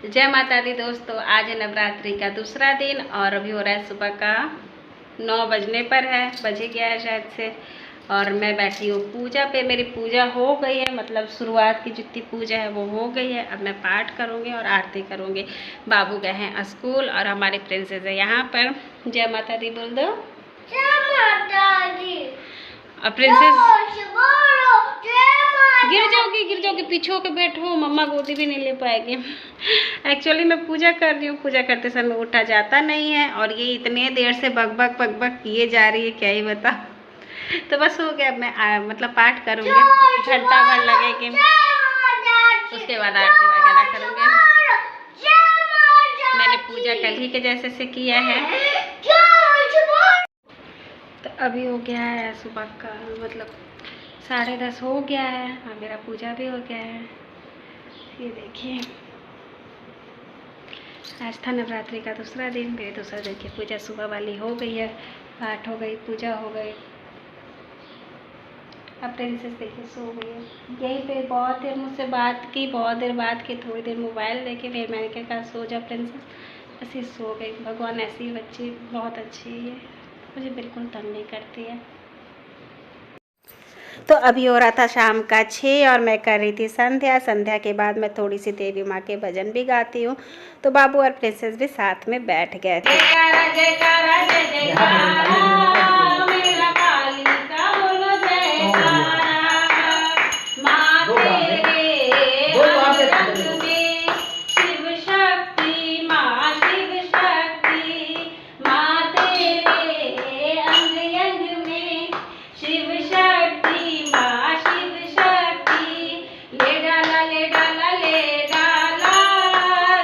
जय माता दी दोस्तों, आज है नवरात्रि का दूसरा दिन और अभी हो रहा है सुबह का 9 बजने पर है, बजे गया है शायद से। और मैं बैठी हूँ पूजा पे। मेरी पूजा हो गई है, मतलब शुरुआत की जितनी पूजा है वो हो गई है। अब मैं पाठ करूँगी और आरती करूँगी। बाबू गए हैं स्कूल और हमारी प्रिंसेस है यहाँ पर। जय माता दी बोल दो। जय माता दी। और प्रिंसेस गिर गिर जाओगी, पीछे होके बैठो, मम्मा गोदी भी नहीं ले पाएगी। एक्चुअली मैं पूजा कर रही हूँ, पूजा करते समय उठा जाता नहीं है और ये इतने देर से बक बक किए जा रही है, क्या ही बता। तो बस हो गया। अब मैं मतलब पाठ करूँगी, घंटा भर लगेगी, उसके बाद आरती वगैरह करूँगी। मैंने पूजा कल ही के जैसे से किया है। तो अभी हो गया है सुबह का मतलब 10:30 हो गया है और मेरा पूजा भी हो गया है। ये देखिए, आज था नवरात्रि का दूसरा दिन। मेरे दूसरा दिन की पूजा सुबह वाली हो गई है, पाठ हो गई, पूजा हो गई। अब प्रिंसेस देखिए सो गई है। यहीं पे बहुत देर मुझसे बात की, बहुत देर बात की, थोड़ी देर मोबाइल देखे, फिर मैंने कहा सो जा प्रिंसेस। ऐसे सो गई। भगवान ऐसी बच्ची बहुत अच्छी है, मुझे बिल्कुल तंग नहीं करती है। तो अभी हो रहा था शाम का 6 और मैं कर रही थी संध्या। संध्या के बाद मैं थोड़ी सी देवी माँ के भजन भी गाती हूँ। तो बाबू और प्रिंसेस भी साथ में बैठ गए थे। जयकारा जयकारा जय जयकारा, मेरा काली का बोलो जयकारा। माँ तेरे अंग में शिव शक्ति, माँ शिव शक्ति। माँ तेरे अंग अंग में शिव शक्ति, माँ शिव शक्ति। ले डाला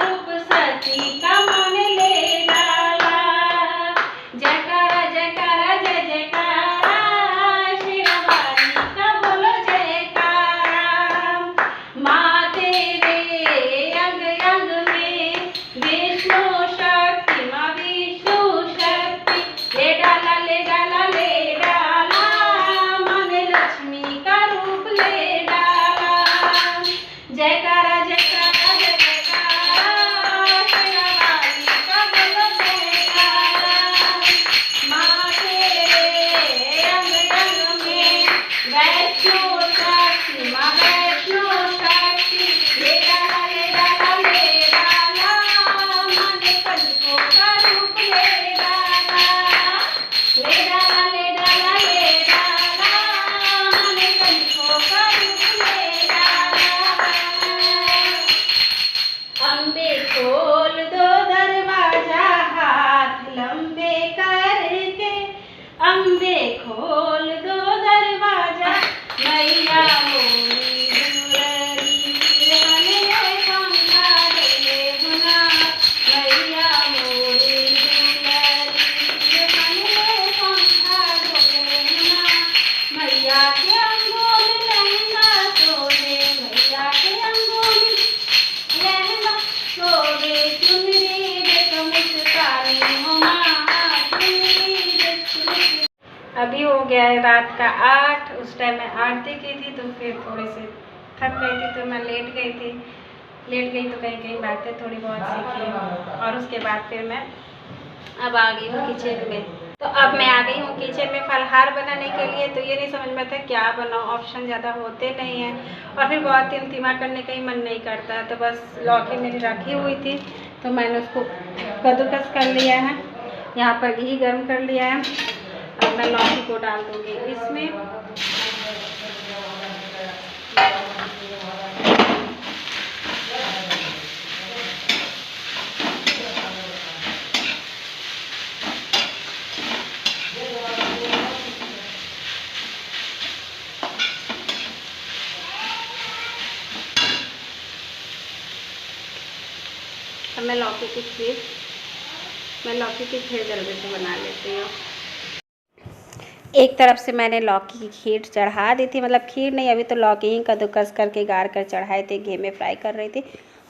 रूप सती का मन ले डाला। जयकारा जयकारा जय जयकारा, शेरावाली का बोलो जयकारा। माँ तेरे अंग अंग में विष्णु शक्ति, माँ विष्णु शक्ति। ले डाला मन लक्ष्मी का रूप ले डाला। जयकारा जयकारा जय जयकारा, शेरावाली का बोलो जयकारा। माँ तेरे अंग अंग में वैष्णो शक्ति, माँ वैष्णो शक्ति। ले डाला मन कलिकों का रूप ले डाला। ले डाला मन कलिकों का रूप ले डाला। अम्बे खोल दो दरवाजा, हाथ लंबे करके। अम्बे खोल दो दरवाजा, मैया मोरी दुलरी हमें पंखा दे गुना। मैया मोरी दुलरी हमें पंखा दे गुना। मैया के अंगों में लहंगा सोने, मैया के अंगों में लहंगा सोने। चुनरी देख मुस्कानी हो माँ, चुनरी देख। अभी हो गया है रात का 8। उस टाइम मैं आरती की थी तो फिर थोड़े से थक गई थी तो मैं लेट गई तो कहीं कहीं बातें थोड़ी बहुत सीखी। और उसके बाद फिर मैं अब आ गई हूँ किचन में। तो अब मैं आ गई हूँ किचन में फलहार बनाने के लिए। तो ये नहीं समझ में आता क्या बनाऊँ, ऑप्शन ज़्यादा होते नहीं हैं और फिर बहुत तिमतिमा करने का ही मन नहीं करता। तो बस लौकी मेरी रखी हुई थी तो मैंने उसको कद्दूकस कर लिया है। यहाँ पर घी गर्म कर लिया है। अब मैं लौकी को डाल दूँगी इसमें। अब मैं लौकी की खीर जल्दी से बना लेती हूँ। एक तरफ से मैंने लौकी की खीर चढ़ा दी थी, मतलब खीर नहीं, अभी तो लौकी ही कद्दूकस करके गार कर चढ़ाए थे, घी में फ्राई कर रही थी।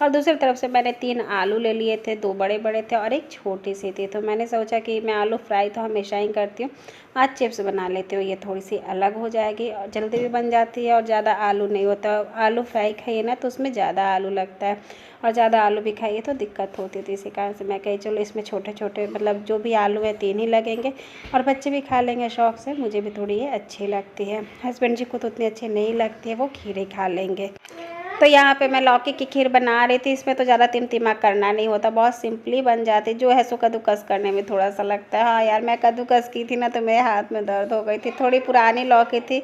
और दूसरी तरफ से मैंने 3 आलू ले लिए थे, 2 बड़े बड़े थे और एक छोटी सी थी। तो मैंने सोचा कि मैं आलू फ्राई तो हमेशा ही करती हूँ, आज चिप्स बना लेती हूँ, ये थोड़ी सी अलग हो जाएगी और जल्दी भी बन जाती है और ज़्यादा आलू नहीं होता। आलू फ्राई खाइए ना तो उसमें ज़्यादा आलू लगता है और ज़्यादा आलू भी खाइए तो दिक्कत होती थी। इसी कारण से मैं कही चलो इसमें छोटे छोटे मतलब जो भी आलू है 3 ही लगेंगे और बच्चे भी खा लेंगे शौक़ से। मुझे भी थोड़ी ये अच्छी लगती है, हस्बैंड जी को तो उतनी अच्छी नहीं लगती है, वो खीर ही खा लेंगे। तो यहाँ पे मैं लौकी की खीर बना रही थी। इसमें तो ज़्यादा टिमटिमा करना नहीं होता, बहुत सिंपली बन जाती। जो है सो कद्दूकस करने में थोड़ा सा लगता है। हाँ यार, मैं कद्दूकस की थी ना तो मेरे हाथ में दर्द हो गई थी, थोड़ी पुरानी लौकी थी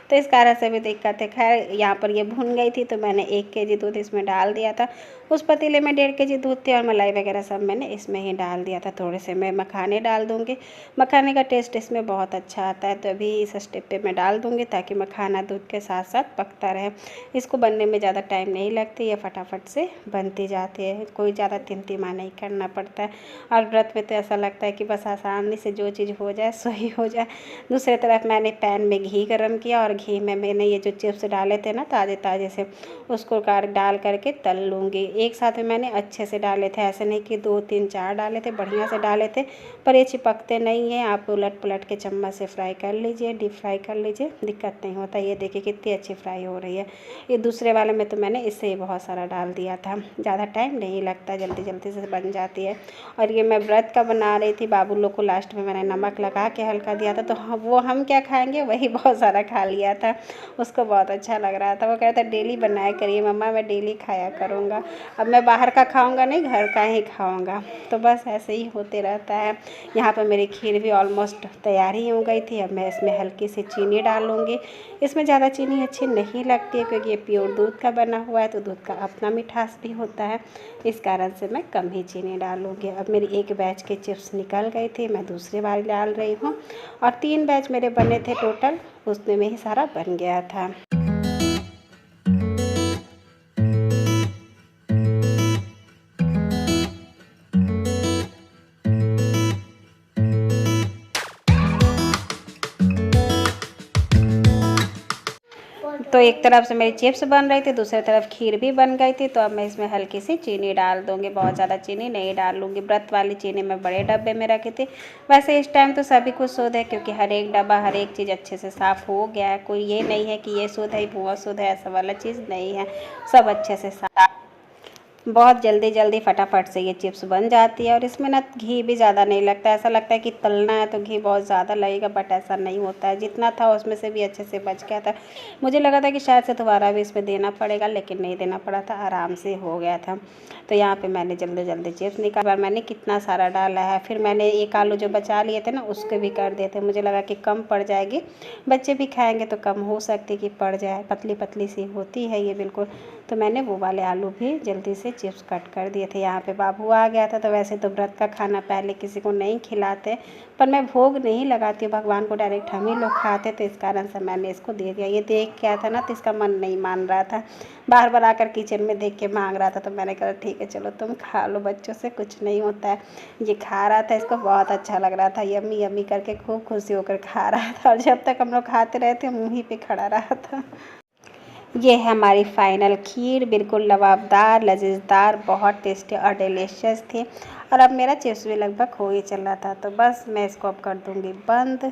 तो इस कारण से भी दिक्कत है। खैर यहाँ पर ये भुन गई थी तो मैंने 1 केजी दूध इसमें डाल दिया था। उस पतीले में 1.5 केजी दूध थे और मलाई वगैरह सब मैंने इसमें ही डाल दिया था। थोड़े से मैं मखाने डाल दूँगी, मखाने का टेस्ट इसमें बहुत अच्छा आता है। तो अभी इस स्टेप पे मैं डाल दूँगी ताकि मखाना दूध के साथ साथ पकता रहे। इसको बनने में ज़्यादा टाइम नहीं लगती, ये फटाफट से बनती जाती है, कोई ज़्यादा टिमटिमा नहीं करना पड़ता है। और व्रत में तो ऐसा लगता है कि बस आसानी से जो चीज़ हो जाए सही हो जाए। दूसरी तरफ मैंने पैन में घी गर्म किया और घी में मैंने ये जो चिप्स डाले थे ना ताज़े ताज़े से, उसको डाल करके तल लूँगी। एक साथ में मैंने अच्छे से डाले थे, ऐसे नहीं कि 2 3 4 डाले थे, बढ़िया से डाले थे, पर ये चिपकते नहीं हैं। आप उलट पुलट के चम्मच से फ्राई कर लीजिए, डीप फ्राई कर लीजिए, दिक्कत नहीं होता। ये देखिए कितनी अच्छी फ्राई हो रही है। ये दूसरे वाले में तो मैंने इससे ही बहुत सारा डाल दिया था, ज़्यादा टाइम नहीं लगता, जल्दी जल्दी से बन जाती है। और ये मैं व्रत का बना रही थी, बाबू लोग को लास्ट में मैंने नमक लगा के हल्का दिया था, तो वो हम क्या खाएँगे वही बहुत सारा खा लिया था। उसको बहुत अच्छा लग रहा था, वो कह रहा था डेली बनाया करिए मम्मा, मैं डेली खाया करूँगा। अब मैं बाहर का खाऊंगा नहीं, घर का ही खाऊंगा। तो बस ऐसे ही होते रहता है। यहाँ पर मेरी खीर भी ऑलमोस्ट तैयार ही हो गई थी। अब मैं इसमें हल्की सी चीनी डालूँगी। इसमें ज़्यादा चीनी अच्छी नहीं लगती है क्योंकि ये प्योर दूध का बना हुआ है, तो दूध का अपना मिठास भी होता है, इस कारण से मैं कम ही चीनी डालूँगी। अब मेरी 1 बैच के चिप्स निकल गई थी, मैं दूसरी बार डाल रही हूँ और 3 बैच मेरे बने थे टोटल, उसमें में ही सारा बन गया था। तो एक तरफ से मेरी चिप्स बन रही थी, दूसरी तरफ खीर भी बन गई थी। तो अब मैं इसमें हल्की सी चीनी डाल दूँगी, बहुत ज़्यादा चीनी नहीं डालूँगी। व्रत वाली चीनी मैं बड़े डब्बे में रखी थी। वैसे इस टाइम तो सभी कुछ शुद्ध है क्योंकि हर एक डब्बा हर एक चीज़ अच्छे से साफ़ हो गया है। कोई ये नहीं है कि ये शुद्ध है वो शुद्ध है, ऐसा वाला चीज़ नहीं है, सब अच्छे से साफ। बहुत जल्दी जल्दी फटाफट से ये चिप्स बन जाती है और इसमें ना घी भी ज़्यादा नहीं लगता। ऐसा लगता है कि तलना है तो घी बहुत ज़्यादा लगेगा, बट ऐसा नहीं होता है। जितना था उसमें से भी अच्छे से बच गया था। मुझे लगा था कि शायद से दोबारा भी इसमें देना पड़ेगा, लेकिन नहीं देना पड़ा था, आराम से हो गया था। तो यहाँ पे मैंने जल्दी जल्दी चिप्स निकाला। मैंने कितना सारा डाला है, फिर मैंने 1 आलू जो बचा लिए थे ना उसके भी कर दिए थे। मुझे लगा कि कम पड़ जाएगी, बच्चे भी खाएँगे तो कम हो सकती कि पड़ जाए, पतली पतली सी होती है ये बिल्कुल। तो मैंने वो वाले आलू भी जल्दी से चिप्स कट कर दिए थे। यहाँ पे बाबू आ गया था, तो वैसे तो व्रत का खाना पहले किसी को नहीं खिलाते, पर मैं भोग नहीं लगाती हूँ, भगवान को डायरेक्ट हम ही लोग खाते, तो इस कारण से मैंने इसको दे दिया। ये देख के आया था ना तो इसका मन नहीं मान रहा था, बार बार आकर किचन में देख के मांग रहा था। तो मैंने कहा ठीक है चलो तुम खा लो, बच्चों से कुछ नहीं होता है। ये खा रहा था, इसको बहुत अच्छा लग रहा था, यम्मी यम्मी करके खूब खुशी होकर खा रहा था। और जब तक हम लोग खाते रहे थे मुँह ही पे खड़ा रहा था। ये है हमारी फाइनल खीर, बिल्कुल लबाबदार, लजीजदार, बहुत टेस्टी और डिलीशियस थी। और अब मेरा चिप्स भी लगभग हो ही चल रहा था, तो बस मैं इसको अब कर दूँगी बंद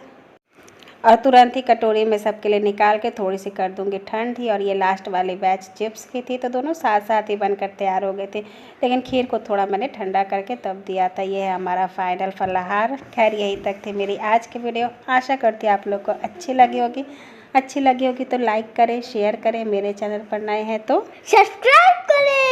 और तुरंत ही कटोरी में सबके लिए निकाल के थोड़ी सी कर दूँगी ठंडी। और ये लास्ट वाली बैच चिप्स की थी, तो दोनों साथ साथ ही बनकर तैयार हो गए थे, लेकिन खीर को थोड़ा मैंने ठंडा करके तब दिया था। ये है हमारा फाइनल फलाहार। खैर यही तक थी मेरी आज की वीडियो, आशा करती आप लोग को अच्छी लगी होगी तो लाइक करें, शेयर करें, मेरे चैनल पर नए हैं तो सब्सक्राइब करें।